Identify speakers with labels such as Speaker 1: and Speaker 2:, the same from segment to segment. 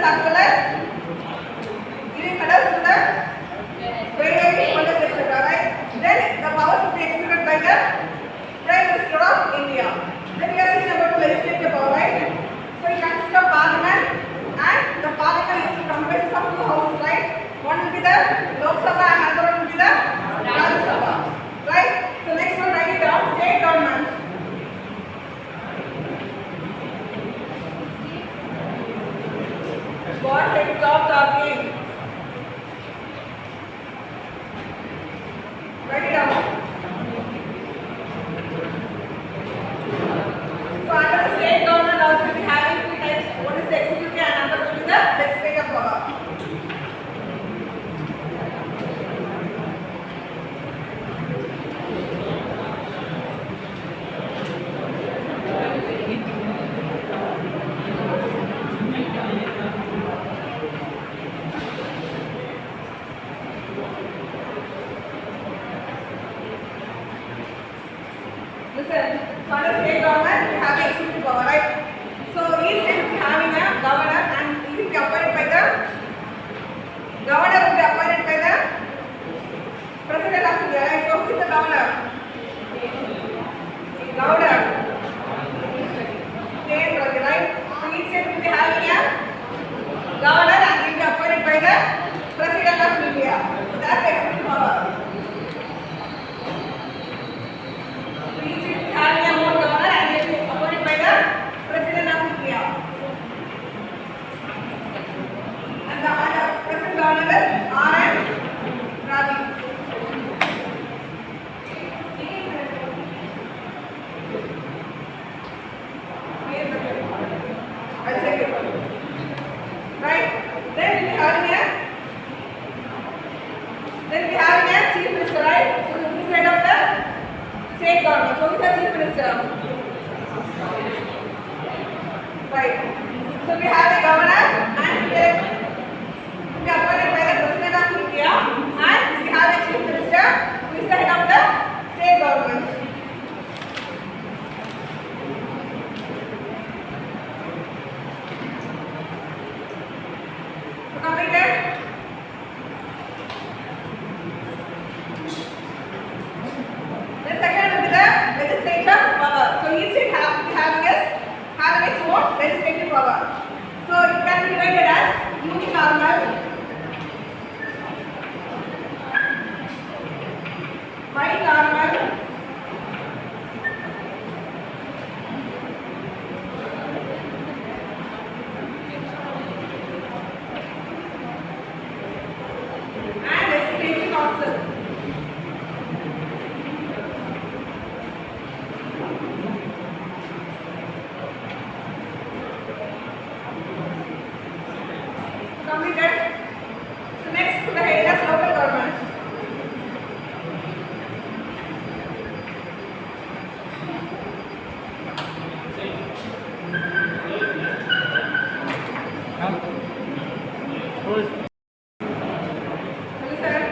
Speaker 1: as well as giving medals to the bravery, holders, etc. Right? Then the powers will be executed by the Prime Minister of India. Then we are seeing about the legislative power, right? So it consists of Parliament, and the Parliament is comprised of two houses, right? One will be the Lok Sabha and another one will be the Rajya Sabha, right? So next one, write it down. State government. God said stop talking. Write it down. So under the state government also will be having two types. One is the executive and another will be the legislative power. Listen, so under state government we have the executive power, right? So each state will be having a governor, and he will be appointed by the governor will be appointed by the president of India, right? So who is the governor? Governor. Right? So each state will be having a governor, and he will be appointed by the president of India. So that's the executive power. Having a more governor, and they will be appointed by the president of India. And the present governor is R.N. Ravi. I'll check it. Right? Then we will be having a chief minister, right? So who is head of the state government? So who is the chief minister? Right. So we have a governor, and we are appointed by the president of India, and we have a chief minister who is the head of the state government. So completed. Then second will be the legislative power. So each state having its own legislative power. So it can be divided as unicameral, bicameral, and legislative council. Completed. So next to the head is local government. Listen.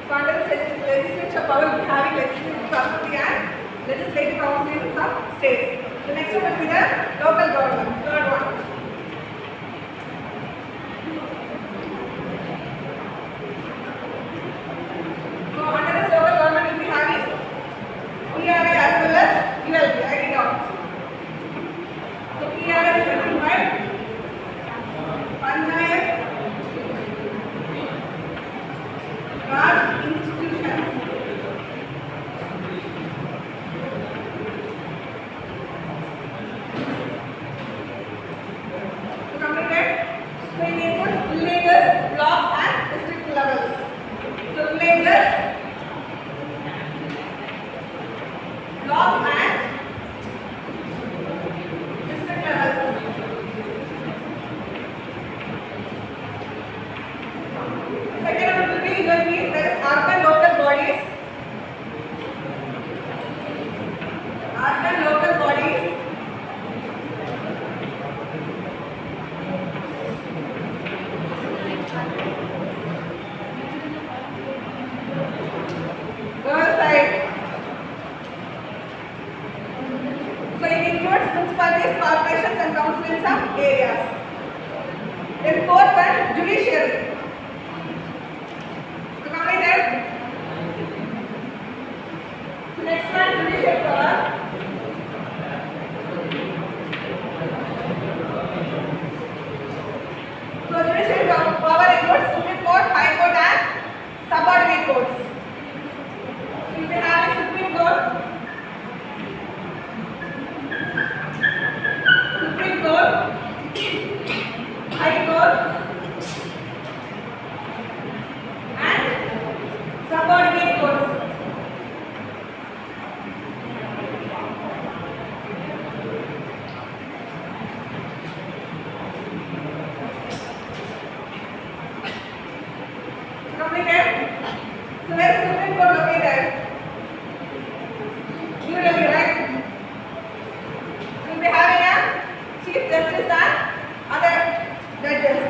Speaker 1: So under the legislature power, we have legislative authority and legislative council in some states. The next one will be the local government, third one. So under this local government, we will be having PRA as well as ULP. Write it down. So PRA is nothing but Panchayat Raj institutions. in some areas. Then fourth one, judiciary. So completed. So next one, judicial power. So judicial power includes Supreme Court, High Court and subordinate courts. So you can have a Supreme Court, High Court and subordinate courts. Completed. So where is the Supreme Court located? New Delhi, right? So we having a Chief Justice and other judges.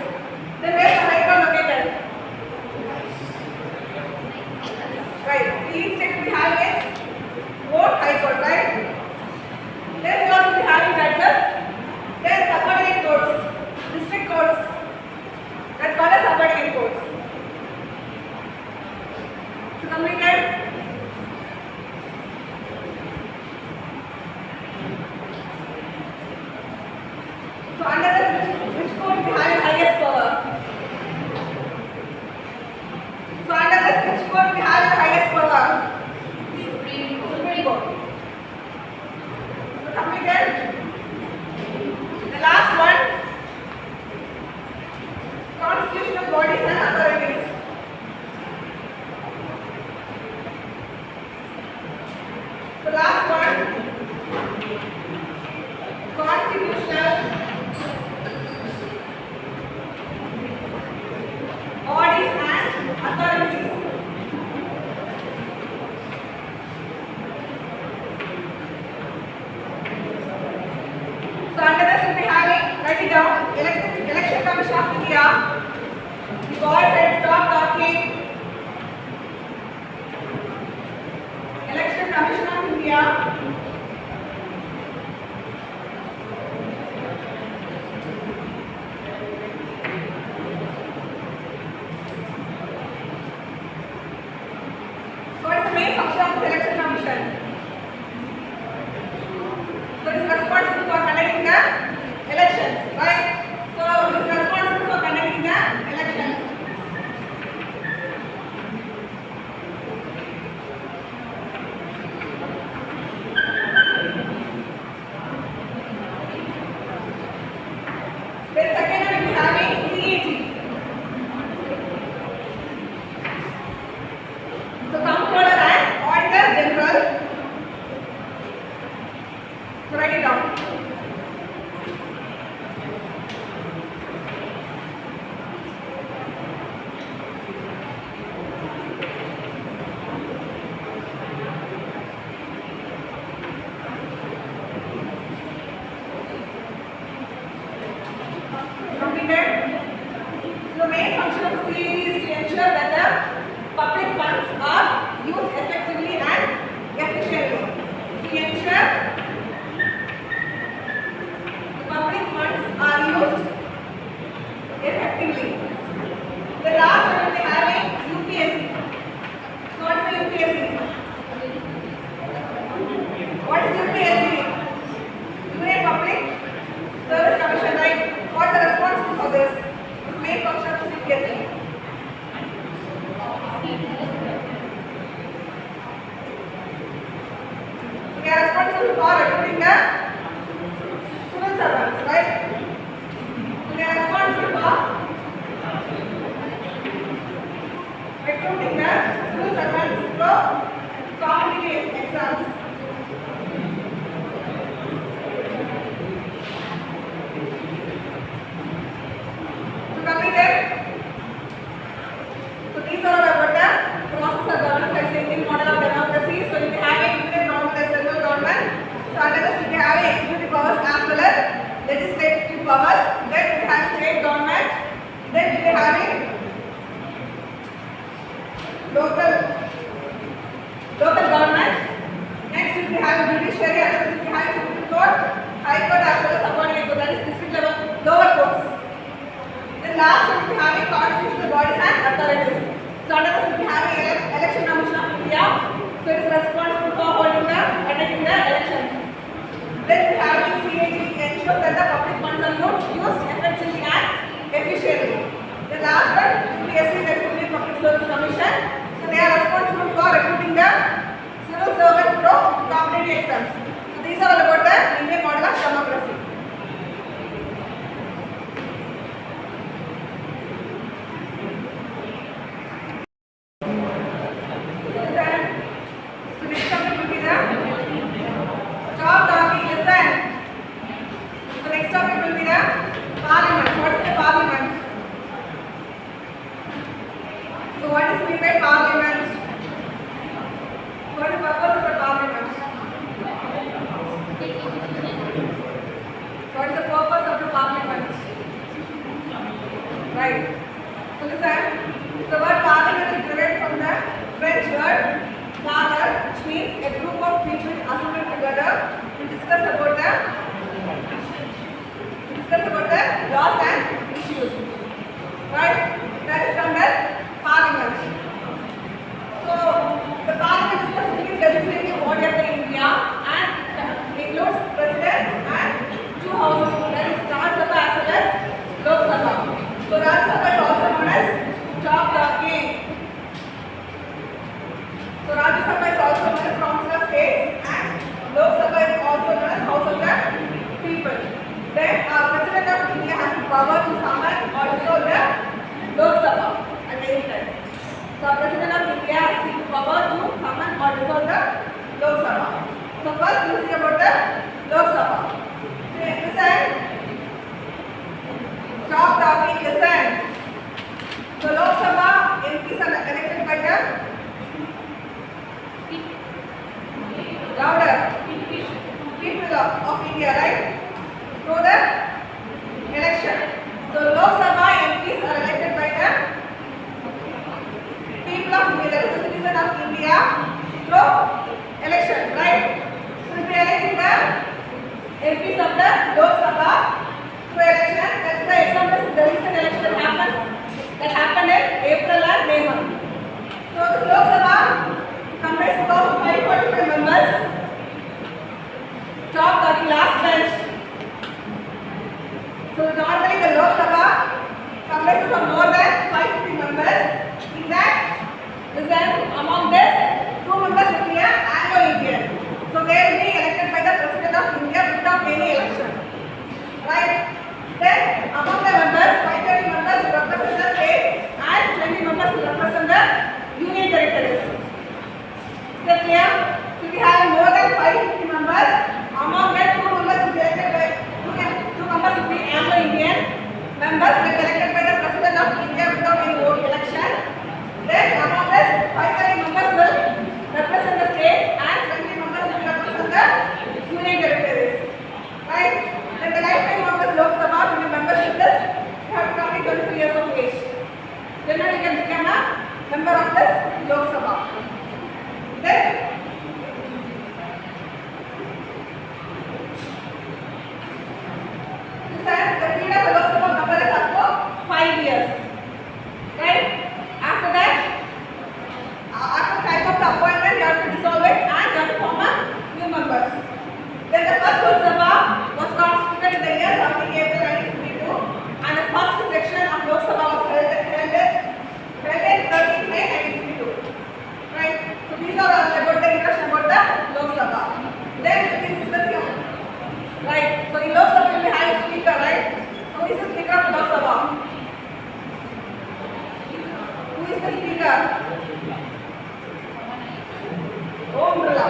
Speaker 1: Then where is the High Court located? Right. Each state we have its own High Court, right? Then we also be having judges. Then subordinate courts, district courts. That's called as subordinate courts. So completed. So under this, which court we have highest power? So under this, which court we have the highest power? Supreme Court. So completed. The last one, constitutional bodies and authorities. The last one, constitutional bodies and authorities. So under this we'll be having, write it down, Election Commission of India. The boys said stop talking. Election Commission of India. So what is the main function of the Election Commission? So it is responsible for conducting the elections, right? So it is responsible for conducting the elections. Then second one we are having CAG. So Comptroller and Auditor the Council of States, and Lok Sabha is also known as House of the People. Then President of India has the power to summon or dissolve the Lok Sabha at any time. So President of India has the power to summon or dissolve the Lok Sabha. So first we see about the Lok Sabha. So listen. Stop talking, listen. So Lok Sabha MPs are elected by the louder people of India, right? Through the election. So Lok Sabha MPs are elected by the people of India, that is the citizen of India, through election, right? So if we are electing the MPs of the Lok Sabha through election, that's the example of the recent election that happened in April and May month. So this Lok Sabha comprises of 545 members. Stop talking, last bench. So normally the Lok Sabha comprises of more than 550 members. In that, listen, among this, 2 members will be an Anglo-Indian. So they will be elected by the President of India without any election. Right? Then among the members, 530 members will represent the state and 20 members will represent the union territories. Is that clear? So we have more than 550 members. Among them, 2 members will be elected by 2 members will be Anglo-Indian members will be elected by the President of India without any vote election. Then among this, 530 members will represent the states and 20 members will represent the union territories. Right? Then the lifetime of this Lok Sabha to be membership is you have to complete 23 years of age. Then you can become a member of this Lok Sabha. Then the period of the Lok Sabha member is up to 5 years. Right? After that, after the time of the appointment, you have to dissolve it and you have to form a new members. Then the first Lok Sabha was constituted in the year 17 April 1952 and the first section of Lok Sabha was held in 13 May 1952. Right? So these are all about the introduction about the Lok Sabha. Then we can discuss here. Right? So in Lok Sabha we have a speaker, right? So who is the speaker of Lok Sabha? Who is the speaker? Om Birla.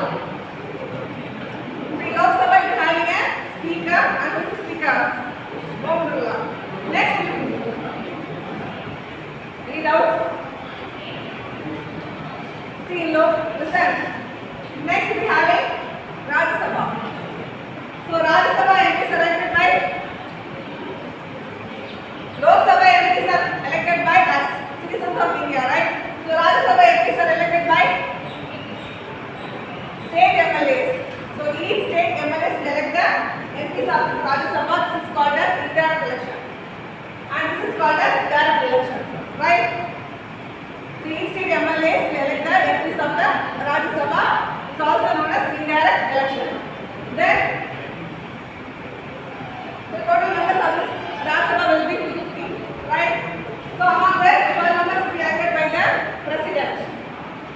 Speaker 1: In Lok Sabha we are having a speaker and who is the speaker? Om Birla. Next, read out. See, listen. Next we are having Rajya Sabha. So Rajya Sabha MPs are elected by Lok Sabha MPs are elected by us, citizens of India, right? So Rajya Sabha MPs are elected by state MLAs. So each state MLAs will elect the MPs of this Rajya Sabha. This is called as indirect election. And this is called as direct election, right? So each state MLAs will elect the MPs of the Rajya Sabha. It's also known as indirect election. Then the total members of this Rajya Sabha will be 250, right? So among this, 12 members will be elected by the President.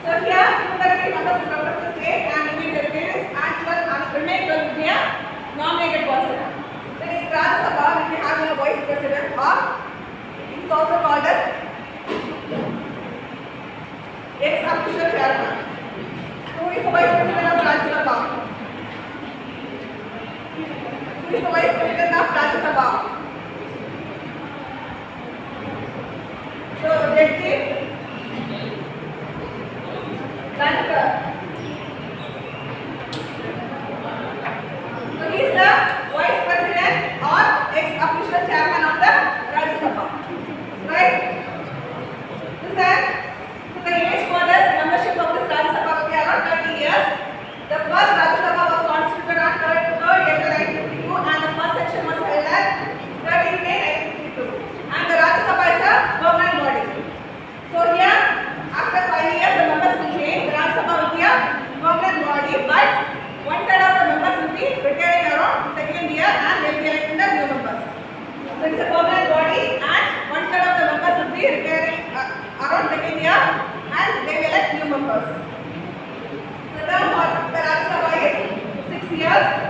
Speaker 1: So here, 230 members will represent the state and union territories and 12 remaining will be a nominated person. Then in Rajya Sabha, we will have a vice president or it is also called as ex-official chairman. Who is the vice president of Rajya Sabha? Who is the vice president of Rajya Sabha? So, Jagdeep Dhankar. So, he is the vice president or ex-official chairman of the Rajya Sabha. Right? Listen. So, the age for this membership of this Rajya Sabha will be around 30 years. The first Rajya Sabha was constituted on 3rd April 1952 and the first section was held at 13 May 1952. And the Rajya Sabha is a permanent body. So here, after 5 years, the members will change. The Rajya Sabha will be a permanent body, but 1/3 of the members will be retiring around second year and they will be electing the new members. So it's a permanent body and 1/3 of the members will be retiring around second year and they will elect new members. The term for us